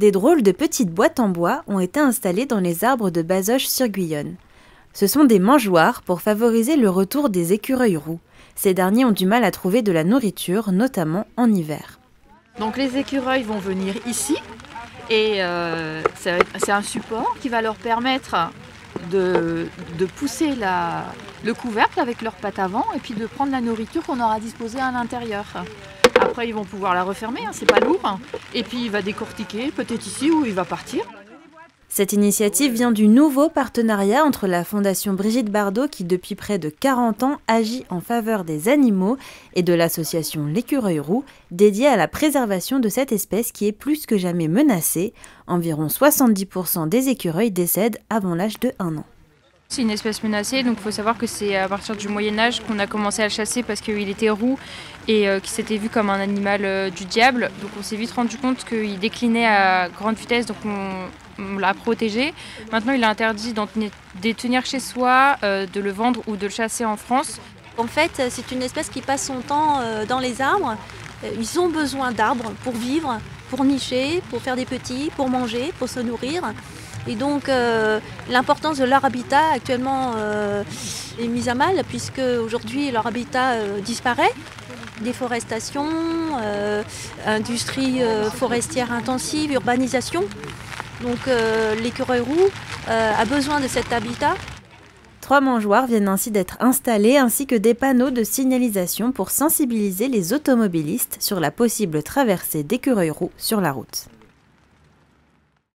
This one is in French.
Des drôles de petites boîtes en bois ont été installées dans les arbres de Bazoches-sur-Guyonne. Ce sont des mangeoires pour favoriser le retour des écureuils roux. Ces derniers ont du mal à trouver de la nourriture, notamment en hiver. Donc les écureuils vont venir ici et c'est un support qui va leur permettre de pousser le couvercle avec leurs pattes avant et puis de prendre la nourriture qu'on aura disposée à l'intérieur. Après ils vont pouvoir la refermer, c'est pas lourd, et puis il va décortiquer, peut-être ici où il va partir. Cette initiative vient du nouveau partenariat entre la Fondation Brigitte Bardot, qui depuis près de 40 ans agit en faveur des animaux, et de l'association L'Écureuil Roux, dédiée à la préservation de cette espèce qui est plus que jamais menacée. Environ 70% des écureuils décèdent avant l'âge de 1 an. C'est une espèce menacée, donc il faut savoir que c'est à partir du Moyen-Âge qu'on a commencé à le chasser parce qu'il était roux et qu'il s'était vu comme un animal du diable. Donc on s'est vite rendu compte qu'il déclinait à grande vitesse, donc on l'a protégé. Maintenant il est interdit d'en tenir chez soi, de le vendre ou de le chasser en France. En fait, c'est une espèce qui passe son temps dans les arbres. Ils ont besoin d'arbres pour vivre, pour nicher, pour faire des petits, pour manger, pour se nourrir. Et donc l'importance de leur habitat actuellement est mise à mal puisque aujourd'hui leur habitat disparaît. Déforestation, industrie forestière intensive, urbanisation. Donc l'écureuil roux a besoin de cet habitat. 3 mangeoires viennent ainsi d'être installés, ainsi que des panneaux de signalisation pour sensibiliser les automobilistes sur la possible traversée d'écureuils roux sur la route.